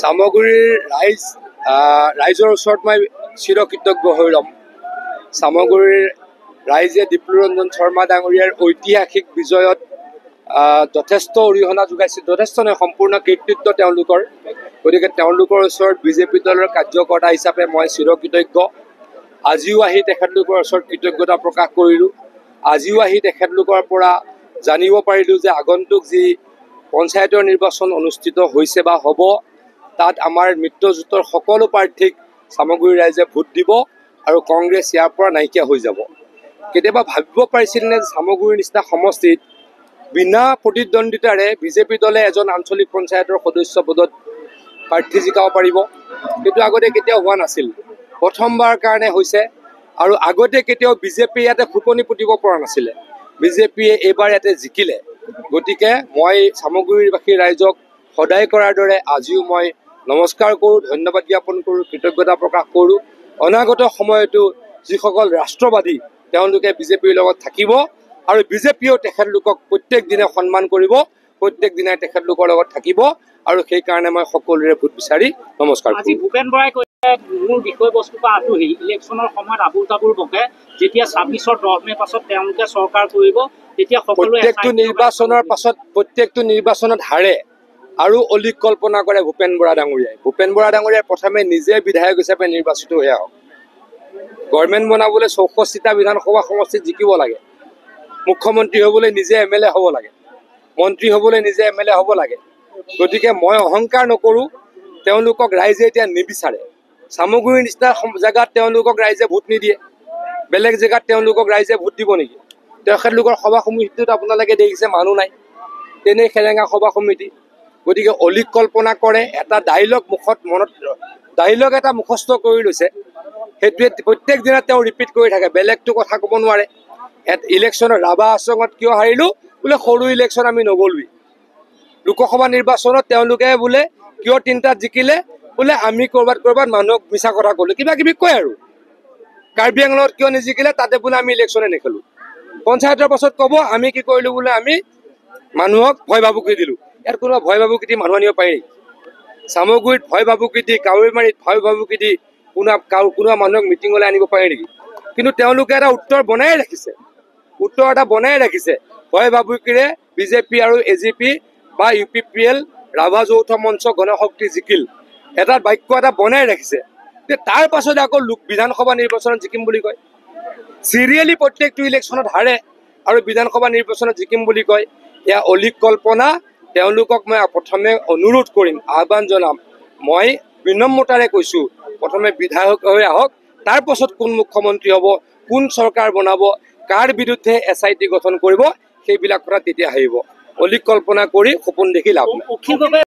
সামগুৰিৰ ৰাইজৰ ওচৰত মই চিৰকৃতজ্ঞ হৈ ল'ম। সামগুৰিৰ ৰাইজে ডিপ্লুৰঞ্জন শৰ্মা ডাঙৰীয়াৰ ঐতিহাসিক বিজয়ত যথেষ্ট অৰিহণা যোগাইছিল, যথেষ্ট নহয় সম্পূৰ্ণ কৃতিত্ব তেওঁলোকৰ। গতিকে তেওঁলোকৰ ওচৰত বিজেপি দলৰ কাৰ্যকৰ্তা হিচাপে মই চিৰকৃতজ্ঞ। আজিও আহি তেখেতলোকৰ ওচৰত কৃতজ্ঞতা প্ৰকাশ কৰিলোঁ। আজিও আহি তেখেতলোকৰ পৰা জানিব পাৰিলোঁ যে আগন্তুক যি পঞ্চায়তৰ নিৰ্বাচন অনুষ্ঠিত হৈছে বা হ'ব, তাত আমাৰ মিত্ৰজোঁটৰ সকলো প্ৰাৰ্থীক সামগুৰি ৰাইজে ভোট দিব আৰু কংগ্ৰেছ ইয়াৰ পৰা নাইকিয়া হৈ যাব। কেতিয়াবা ভাবিব পাৰিছিল নে সামগুৰিৰ নিচিনা সমষ্টিত বিনা প্ৰতিদ্বন্দ্বিতাৰে বিজেপি দলে এজন আঞ্চলিক পঞ্চায়তৰ সদস্য পদত প্ৰাৰ্থী জিকাব পাৰিব? সেইটো আগতে কেতিয়াও হোৱা নাছিল, প্ৰথমবাৰ কাৰণে হৈছে। আৰু আগতে কেতিয়াও বিজেপি ইয়াতে ফুটনি পুতিব পৰা নাছিলে, বিজেপিয়ে এইবাৰ ইয়াতে জিকিলে। গতিকে মই সামগুৰিবাসী ৰাইজক সদায় কৰাৰ দৰে আজিও মই নমস্কাৰ কৰোঁ, ধন্যবাদ জ্ঞাপন কৰোঁ, কৃতজ্ঞতা প্ৰকাশ কৰোঁ। অনাগত সময়তো যিসকল ৰাষ্ট্ৰবাদী তেওঁলোকে বিজেপিৰ লগত থাকিব আৰু বিজেপিয়েও তেখেতলোকক প্ৰত্যেক দিনে সন্মান কৰিব, প্ৰত্যেক দিনাই তেখেতলোকৰ লগত থাকিব। আৰু সেইকাৰণে মই সকলোৰে ভোট বিচাৰি নমস্কাৰ কৰোঁ। আজি ভূপেন বৰাই কৈছে মূল বিষয়বস্তুৰ পৰা আঁতৰি ইলেকশ্যনৰ সময়ত আবুল তাবুল বকে, যেতিয়া ২৬ৰ ১০ মে পাছত তেওঁলোকে চৰকাৰ কৰিব, তেতিয়া প্ৰত্যেকটো নিৰ্বাচনৰ পাছত প্ৰত্যেকটো নিৰ্বাচনত হাৰে আৰু অলিক কল্পনা কৰে ভূপেন বৰা ডাঙৰীয়াই। ভূপেন বৰা ডাঙৰীয়াই প্ৰথমে নিজে বিধায়ক হিচাপে নিৰ্বাচিত হৈ আহক। গভৰ্ণমেণ্ট বনাবলৈ ৬৪টা বিধানসভা সমষ্টিত জিকিব লাগে। মুখ্যমন্ত্ৰী হ'বলৈ নিজে MLA হ'ব লাগে, মন্ত্ৰী হ'বলৈ নিজে MLA হ'ব লাগে। গতিকে মই অহংকাৰ নকৰোঁ, তেওঁলোকক ৰাইজে এতিয়া নিবিচাৰে। সামগুৰিৰ নিচিনা জেগাত তেওঁলোকক ৰাইজে ভোট নিদিয়ে, বেলেগ জেগাত তেওঁলোকক ৰাইজে ভোট দিব নেকি? তেখেতলোকৰ সভা সমিতিটোত আপোনালোকে দেখিছে মানুহ নাই, তেনেই সেৰেঙা সভা সমিতি। গতিকে অলিক কল্পনা কৰে, এটা ডাইলগ ডাইলগ এটা মুখস্থ কৰি লৈছে, সেইটোৱে প্ৰত্যেক দিনা তেওঁ ৰিপিট কৰি থাকে, বেলেগটো কথা ক'ব নোৱাৰে। ইলেকশ্যনত ৰাভা আশ্ৰমত কিয় হাৰিলোঁ? বোলে সৰু ইলেকশ্যন আমি নগ'লোৱেই। লোকসভা নিৰ্বাচনত তেওঁলোকে বোলে কিয় ৩টাত জিকিলে? বোলে আমি ক'ৰবাত মানুহক মিছা কথা ক'লোঁ, কিবা কিবি কয় আৰু। কাৰ্বি আংলঙত কিয় নিজিকিলে? তাতে বোলে আমি ইলেকশ্যনে নেখেলোঁ। পঞ্চায়তৰ পাছত ক'ব আমি কি কৰিলোঁ, বোলে আমি মানুহক ভয় ভাবুকি দিলোঁ। ইয়াত কোনোবা ভয় ভাবুকি দি মানুহ আনিব পাৰি? সামগুৰিত ভয় ভাবুকি দি, কাউৰীমাৰীত ভয় ভাবুকি দি কোনোবা মানুহক মিটিঙলৈ আনিব পাৰে নেকি? কিন্তু তেওঁলোকে এটা উত্তৰ বনাই ৰাখিছে, ভয় ভাবুকিৰে বিজেপি আৰু AGP বা UPPL ৰাভা যৌথ মঞ্চ গণশক্তি জিকিল, এটা বাক্য এটা বনাই ৰাখিছে। তাৰ পাছতে আকৌ বিধানসভা নিৰ্বাচনত জিকিম বুলি কয়। চিৰিয়েলি প্ৰত্যেকটো ইলেকশ্যনত হাৰে আৰু বিধানসভা নিৰ্বাচনত জিকিম বুলি কয়। এয়া অলিক কল্পনা। তেওঁলোকক মই প্ৰথমে অনুৰোধ কৰিম, আহ্বান জনাম, মই বিনম্ৰতাৰে কৈছোঁ, প্ৰথমে বিধায়ক হৈ আহক, তাৰ পাছত কোন মুখ্যমন্ত্ৰী হ'ব, কোন চৰকাৰ বনাব, কাৰ বিৰুদ্ধে SIT গঠন কৰিব, সেইবিলাক কথা তেতিয়া আহিব। অলিক কল্পনা কৰি সপোন দেখি লাভ নাই।